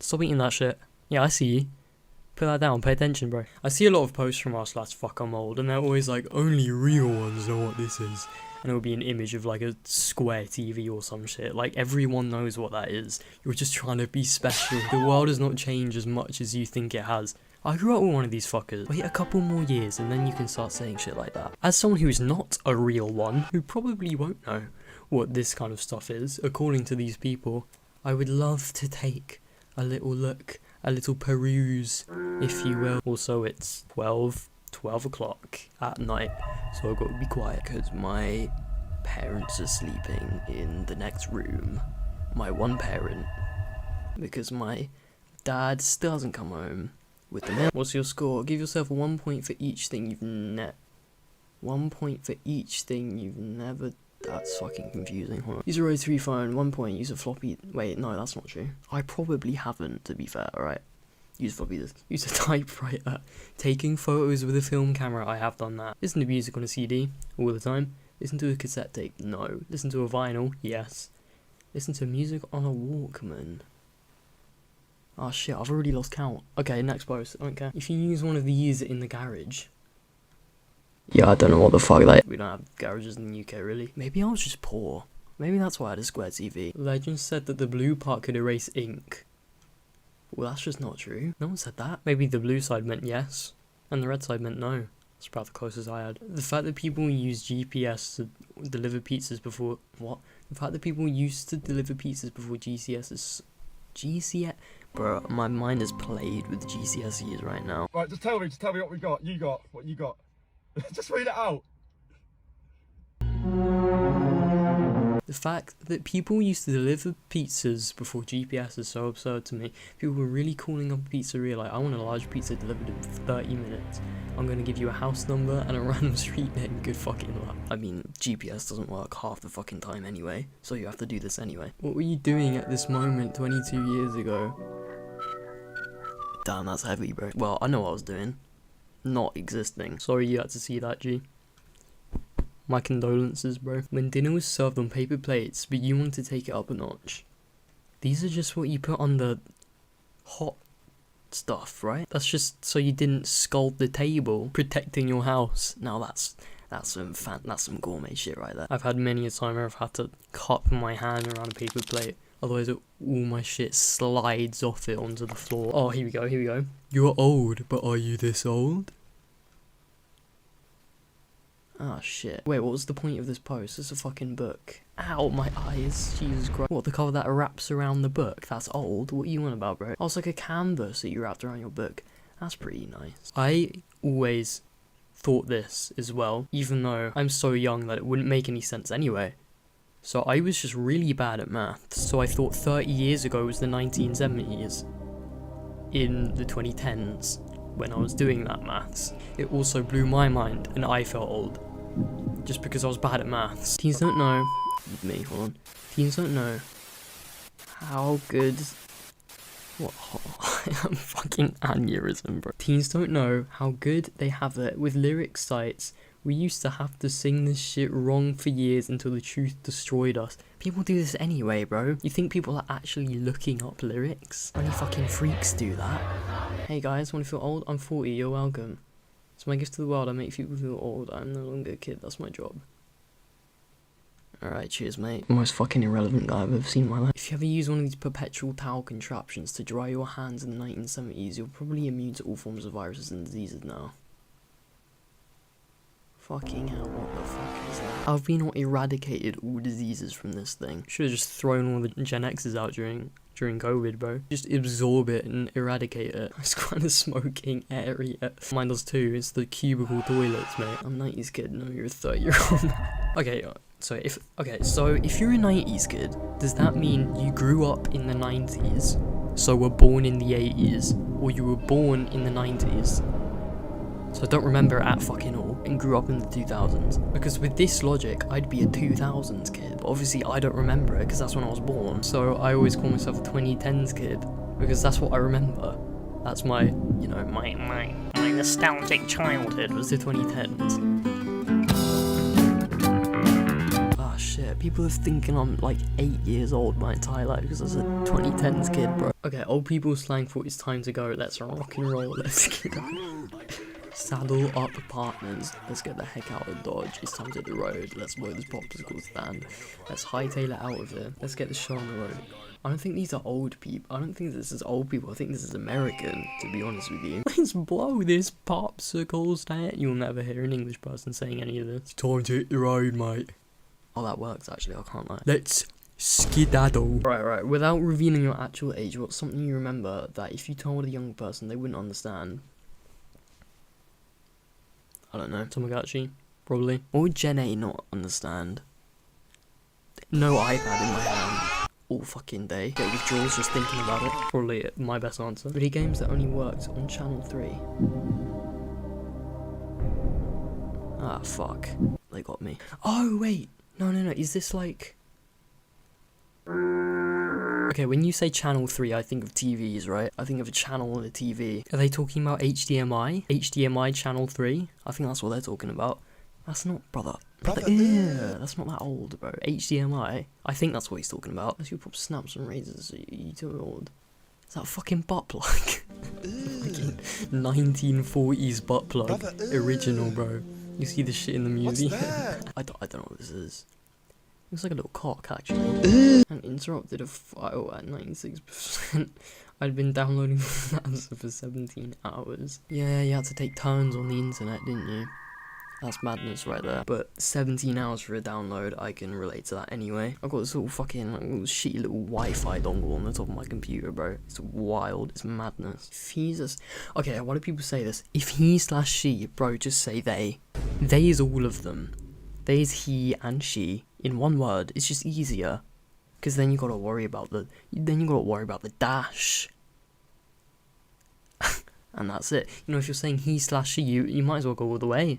Stop eating that shit. Yeah, I see you. Put that down, pay attention, bro. I see a lot of posts from us, that's ckImOld, and they're always like, only real ones know what this is. And it'll be an image of like a square TV or some shit. Like, everyone knows what that is. You're just trying to be special. The world has not changed as much as you think it has. I grew up with one of these fuckers. Wait a couple more years and then you can start saying shit like that. As someone who's not a real one, who probably won't know what this kind of stuff is, according to these people, I would love to take a little look, a little peruse, if you will. Also, it's 12 o'clock at night, so I've got to be quiet because my parents are sleeping in the next room. My one parent, because my dad still hasn't come home with the mail. What's your score? Give yourself 1 point for each thing you've 1 point for each thing you've never. That's fucking confusing. Hold on. Use a rotary phone, 1 point. Use a floppy. Wait, no, that's not true. I probably haven't, to be fair, alright? Use floppy disk. Use a typewriter. Taking photos with a film camera, I have done that. Listen to music on a CD all the time. Listen to a cassette tape, no. Listen to a vinyl, yes. Listen to music on a Walkman. Oh shit, I've already lost count. Okay, next post, I don't care. If you use one of these in the garage. Yeah, I don't know what the fuck that. We don't have garages in the UK, really. Maybe I was just poor. Maybe that's why I had a square TV. Legend said that the blue part could erase ink. Well, that's just not true. No one said that. Maybe the blue side meant yes, and the red side meant no. That's about the closest I had. The fact that people use GPS to deliver pizzas before... What? The fact that people used to deliver pizzas before GCS is... GCS... Bro, my mind is played with GCSEs right now. Right, just tell me what we got. What you got. Just read it out. The fact that people used to deliver pizzas before GPS is so absurd to me. People were really calling up a pizzeria like, I want a large pizza delivered in 30 minutes. I'm gonna give you a house number and a random street name. Good fucking luck. I mean, GPS doesn't work half the fucking time anyway, so you have to do this anyway. What were you doing at this moment 22 years ago? Damn, that's heavy, bro. Well, I know what I was doing. Not existing. Sorry you had to see that, G. My condolences, bro. When dinner was served on paper plates, but you wanted to take it up a notch. These are just what you put on the hot stuff, right? That's just so you didn't scald the table, protecting your house. Now that's some gourmet shit right there. I've had many a time where I've had to cup my hand around a paper plate. Otherwise, all my shit slides off it onto the floor. Oh, here we go. You're old, but are you this old? Ah, shit. Wait, what was the point of this post? It's a fucking book. Ow, my eyes. Jesus Christ. What, the cover that wraps around the book? That's old. What are you on about, bro? Oh, it's like a canvas that you wrapped around your book. That's pretty nice. I always thought this as well, even though I'm so young that it wouldn't make any sense anyway. So I was just really bad at maths, so I thought 30 years ago was the 1970s, in the 2010s, when I was doing that maths. It also blew my mind, and I felt old, just because I was bad at maths. Teens don't know, teens don't know how good, I'm fucking aneurysm, bro. Teens don't know how good they have it with lyric sites. We used to have to sing this shit wrong for years until the truth destroyed us. People do this anyway, bro. You think people are actually looking up lyrics? Only fucking freaks do that. Hey guys, wanna feel old? I'm 40, you're welcome. It's my gift to the world, I make people feel old. I'm no longer a kid, that's my job. Alright, cheers mate. Most fucking irrelevant guy I've ever seen in my life. If you ever use one of these perpetual towel contraptions to dry your hands in the 1970s, you're probably immune to all forms of viruses and diseases now. Fucking hell, what the fuck is that? I've been eradicated all diseases from this thing. Should've just thrown all the Gen X's out during COVID, bro. Just absorb it and eradicate it. It's quite a smoking area. Mine does too, it's the cubicle toilets, mate. I'm 90s kid, no, you're a 30-year-old man. So if you're a 90s kid, does that mean you grew up in the 90s, so were born in the 80s, or you were born in the 90s? So I don't remember it at fucking all, and grew up in the 2000s. Because with this logic, I'd be a 2000s kid. But obviously I don't remember it, because that's when I was born. So I always call myself a 2010s kid, because that's what I remember. That's my, you know, my nostalgic childhood was the 2010s. Ah, shit. swear, people are thinking I'm like 8 years old my entire life because I was a 2010s kid, bro. Okay, old people slang for it's time to go. Let's rock and roll. Let's get on. Saddle up, partners. Let's get the heck out of Dodge. It's time to hit the road. Let's blow this popsicle stand. Let's hightail it out of here. Let's get the show on the road. I don't think these are old people. I don't think this is old people. I think this is American, to be honest with you. Let's blow this popsicle stand. You'll never hear an English person saying any of this. It's time to hit the road, mate. Oh, that works actually. I can't lie. Let's skedaddle. Right. Without revealing your actual age, what's something you remember that if you told a young person they wouldn't understand? I don't know. Tamagotchi, probably. What would Gen A not understand? No iPad in my hand all fucking day. Get withdrawals just thinking about it. Probably my best answer. Video games that only worked on channel 3. Ah, fuck. They got me. Oh, wait. No. Is this like... Okay, when you say channel 3, I think of TVs, right? I think of a channel on a TV. Are they talking about HDMI? HDMI channel 3? I think that's what they're talking about. That's not, brother, yeah, that's not that old, bro. HDMI, I think that's what he's talking about. Unless you pop snaps and razors, you too old. Is that a fucking butt plug? Fucking 1940s butt plug. Original, bro. You see the shit in the museum? I don't know what this is. Looks like a little cock, actually. And interrupted a file at 96%. I'd been downloading snaps for 17 hours. Yeah, you had to take turns on the internet, didn't you? That's madness right there. But 17 hours for a download, I can relate to that anyway. I've got this little fucking little shitty little Wi-Fi dongle on the top of my computer, bro. It's wild. It's madness. If he's a... Okay, why do people say this? If he/she, bro, just say they. They is all of them. They is he and she in one word. It's just easier. Because then you gotta worry about the... dash. And that's it. You know, if you're saying he/she, you might as well go all the way.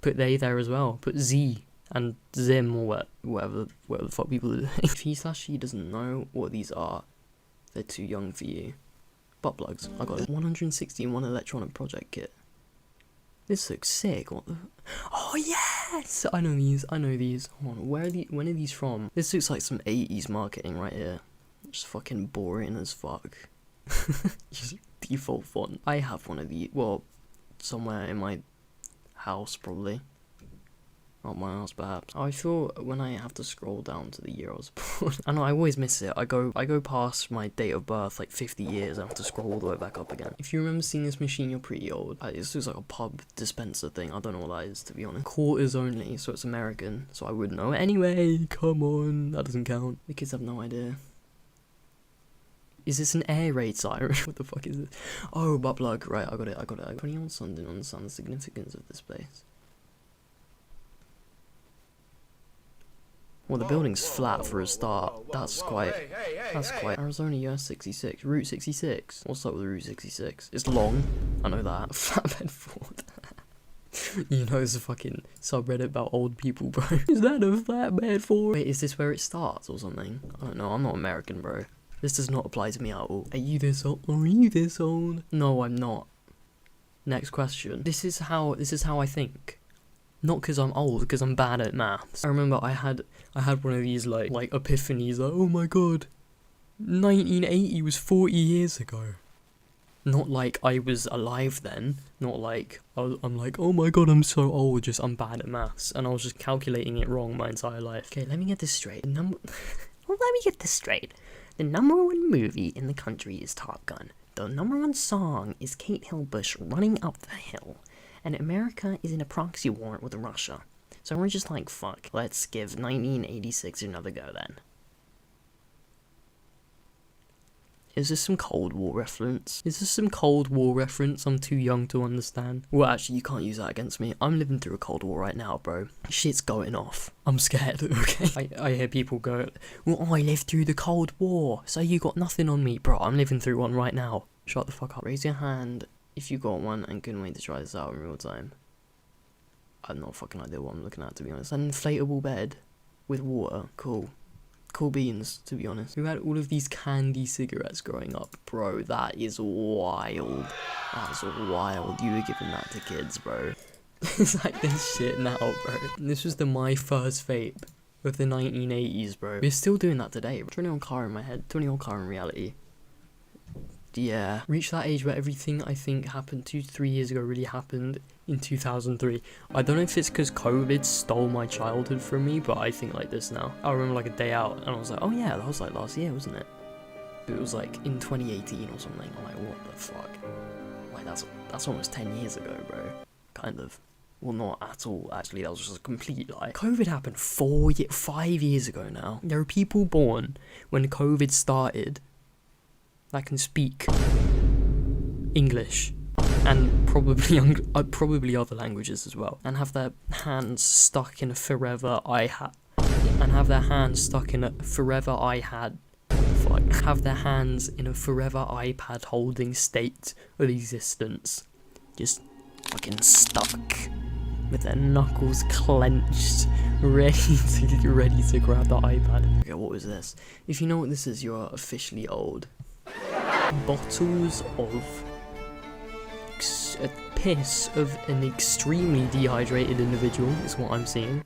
Put they there as well. Put Z and Zim or whatever the fuck people are doing. If he/she doesn't know what these are, they're too young for you. Butt plugs. I got it. 161 electronic project kit. This looks sick. What the? Oh yes! I know these. Hold on. When are these from? This looks like some 80s marketing right here. Just fucking boring as fuck. Just default font. I have one of these. Well, somewhere in my house probably. Not my house perhaps. I feel when I have to scroll down to the year I was born. I know I always miss it. I go past my date of birth like 50 years and I have to scroll all the way back up again. If you remember seeing this machine, you're pretty old. This looks like a pub dispenser thing. I don't know what that is, to be honest. Quarters only, so it's American, so I would know. Anyway, come on, that doesn't count. The kids have no idea. Is this an air raid siren? What the fuck is this? Oh, butt plug. Right, I got it. 20-year-old son didn't understand the significance of this place. Well, the building's flat for a start. That's quite... Arizona US 66. Route 66. What's up with Route 66? It's long. I know that. Flatbed Ford. You know, it's a fucking subreddit about old people, bro. Is that a flatbed Ford? Wait, is this where it starts or something? I don't know. I'm not American, bro. This does not apply to me at all. Are you this old? Are you this old? No, I'm not. Next question. This is how I think. Not because I'm old, because I'm bad at maths. I remember I had one of these like epiphanies, like, oh my god, 1980 was 40 years ago. Not like I was alive then. Not like I'm like, oh my god, I'm so old. Just I'm bad at maths, and I was just calculating it wrong my entire life. Okay, let me get this straight. Let me get this straight. The #1 movie in the country is Top Gun. The #1 song is Kate Hilbush Running Up the Hill. And America is in a proxy war with Russia. So we're just like, fuck, let's give 1986 another go then. Is this some Cold War reference? I'm too young to understand. Well, actually, you can't use that against me. I'm living through a Cold War right now, bro. Shit's going off. I'm scared, okay? I hear people go, well, I lived through the Cold War, so you got nothing on me. Bro, I'm living through one right now. Shut the fuck up. Raise your hand if you got one and couldn't wait to try this out in real time. I have no fucking idea what I'm looking at, to be honest. An inflatable bed with water. Cool. Cool beans, to be honest. Who had all of these candy cigarettes growing up? Bro, that is wild. That's wild. You were giving that to kids, bro. It's like this shit now, bro. This was my first vape. of the 1980s, bro. We're still doing that today. 20-year-old car in my head, 20-year-old car in reality. Yeah. Reached that age where everything I think happened 2 to 3 years ago really happened in 2003. I don't know if it's because COVID stole my childhood from me, but I think like this now. I remember like a day out and I was like, oh yeah, that was like last year, wasn't it? But it was like in 2018 or something. I'm like, what the fuck? Like that's almost 10 years ago, bro. Kind of. Well, not at all, actually, that was just a complete lie. COVID happened 5 years ago now. There are people born when COVID started that can speak English and probably other languages as well, and have their hands stuck in a forever iPad, have their hands in a forever iPad holding state of existence, just fucking stuck with their knuckles clenched, ready to grab the iPad. Okay, what was this? If you know what this is, you are officially old. Bottles of piss of an extremely dehydrated individual is what I'm seeing,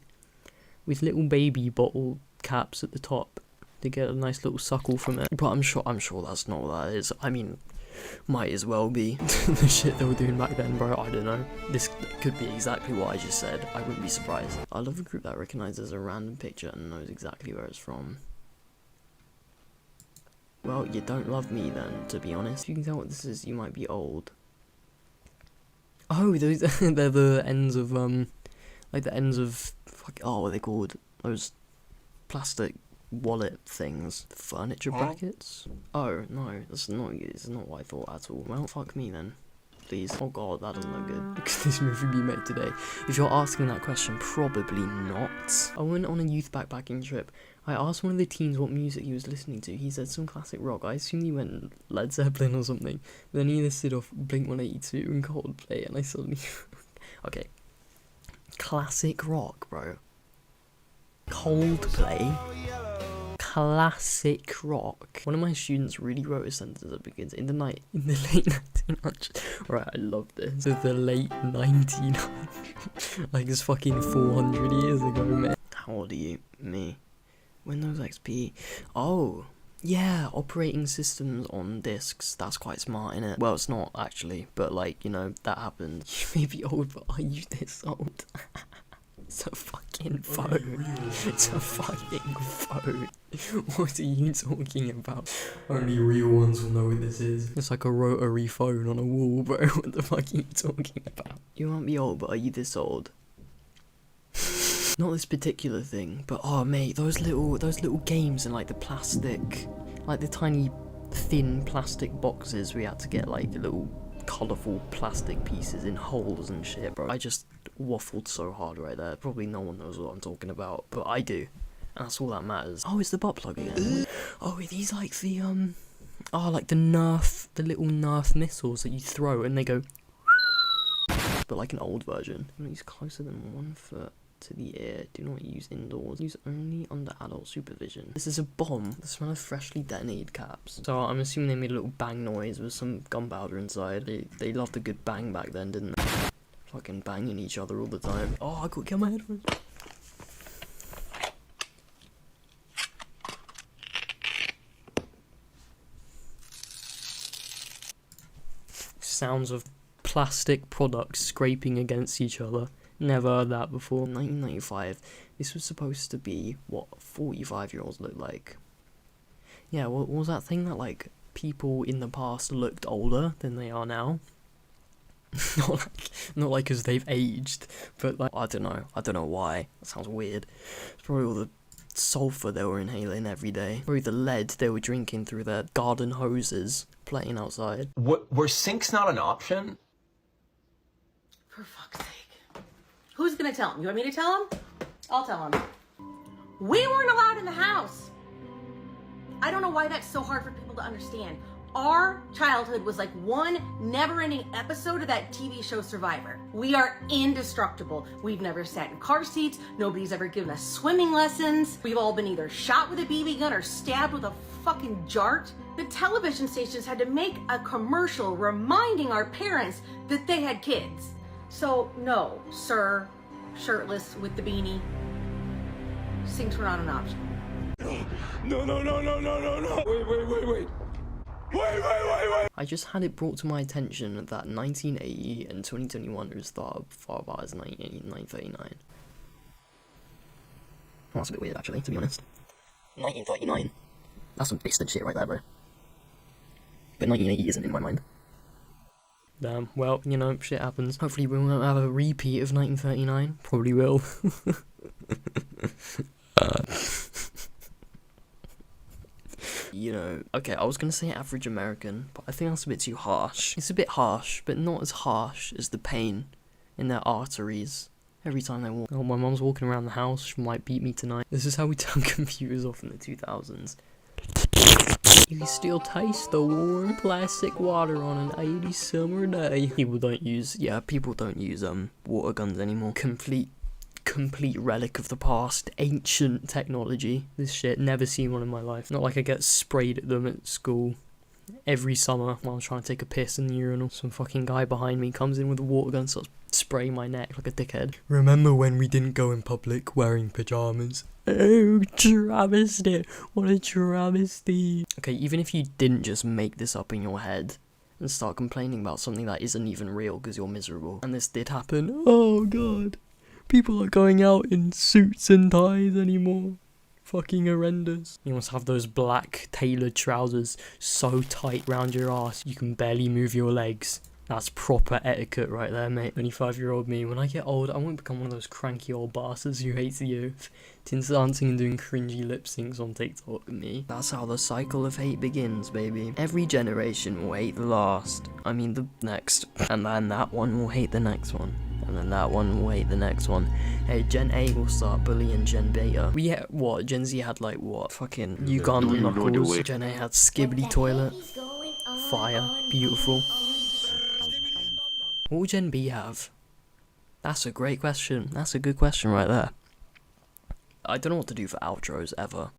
with little baby bottle caps at the top to get a nice little suckle from it. But I'm sure that's not what that is. I mean, might as well be. The shit they were doing back then, bro. I don't know. This could be exactly what I just said. I wouldn't be surprised. I love a group that recognizes a random picture and knows exactly where it's from. Well, you don't love me then, to be honest. If you can tell what this is, you might be old. Oh, those they're the ends of like the ends of what are they called? Those plastic wallet things, furniture brackets. Oh no, that's not what I thought at all. Well, fuck me then, please. Oh god, that doesn't look good. Could this movie be made today? If you're asking that question, probably not. I went on a youth backpacking trip. I asked one of the teens what music he was listening to. He said some classic rock. I assumed he went Led Zeppelin or something. Then he listed off Blink-182 and Coldplay, and I suddenly okay, classic rock, bro. Coldplay. Classic rock. One of my students really wrote a sentence that begins in the late 1900s. Right, I love this. So the late 1900s. Like it's fucking 400 years ago, man. How old are you? Me. Windows XP. Oh, yeah, operating systems on discs. That's quite smart, innit? Well, it's not actually, but like, you know, that happened. You may be old, but are you this old? It's a fucking phone. It's a fucking phone. What are you talking about? Only real ones will know what this is. It's like a rotary phone on a wall, bro. What the fuck are you talking about? You might be old, but are you this old? Not this particular thing, but oh mate, those little games in like the plastic, like the tiny thin plastic boxes we had to get like the little colourful plastic pieces in holes and shit, bro. I just waffled so hard right there. Probably no one knows what I'm talking about, but I do. And that's all that matters. Oh, it's the butt plug again. Oh, are these like the like the little Nerf missiles that you throw and they go but like an old version. Use closer than 1 foot to the ear. Do not use indoors. Use only under adult supervision. This is a bomb. The smell of freshly detonated caps. So I'm assuming they made a little bang noise with some gunpowder inside. They loved a good bang back then, didn't they? Fucking banging each other all the time. Oh, I got to get my headphones. Sounds of plastic products scraping against each other. Never heard that before. 1995. This was supposed to be what 45-year-olds look like. Yeah, what was that thing that like people in the past looked older than they are now? not like because they've aged, but like I don't know why. That sounds weird. It's probably all the sulfur they were inhaling every day. Probably the lead they were drinking through their garden hoses playing outside. Were sinks not an option? For fuck's sake. Who's gonna tell him? You want me to tell him? I'll tell him. We weren't allowed in the house. I don't know why that's so hard for people to understand. Our childhood was like one never-ending episode of that TV show Survivor. We are indestructible. We've never sat in car seats. Nobody's ever given us swimming lessons. We've all been either shot with a BB gun or stabbed with a fucking jart. The television stations had to make a commercial reminding our parents that they had kids. So no, sir, shirtless with the beanie. Sinks were not an option. No. Wait. Wait. I just had it brought to my attention that 1980 and 2021 are as far apart as 1939. Well, that's a bit weird, actually, to be honest. 1939. That's some distant shit right there, bro. But 1980 isn't in my mind. Damn, well, you know, shit happens. Hopefully we won't have a repeat of 1939. Probably will. You know, okay, I was gonna say average American, but I think that's a bit too harsh. It's a bit harsh, but not as harsh as the pain in their arteries every time they walk. Oh, my mum's walking around the house, she might beat me tonight. This is how we turn computers off in the 2000s. You can still taste the warm plastic water on an 80 summer day. People don't use water guns anymore. Complete relic of the past, ancient technology. This shit, never seen one in my life. Not like I get sprayed at them at school every summer while I'm trying to take a piss in the urinal. Some fucking guy behind me comes in with a water gun, starts spraying my neck like a dickhead. Remember when we didn't go in public wearing pyjamas? Oh, travesty. What a travesty. Okay, even if you didn't just make this up in your head and start complaining about something that isn't even real because you're miserable, and this did happen, oh god. People are going out in suits and ties anymore. Fucking horrendous. You must have those black tailored trousers so tight round your ass you can barely move your legs. That's proper etiquette right there, mate. 25-year-old me. When I get old, I won't become one of those cranky old bastards who hates the youth. Dancing and doing cringy lip syncs on TikTok. Me. That's how the cycle of hate begins, baby. Every generation will hate the last. I mean the next. And then that one will hate the next one. And then that one will hate the next one. Hey, Gen A will start bullying Gen Beta. What? Gen Z had like what? Fucking Ugandan knuckles. Gen A had Skibbity Toilet. Fire. Beautiful. What will Gen B have? That's a great question. That's a good question right there. I don't know what to do for outros ever.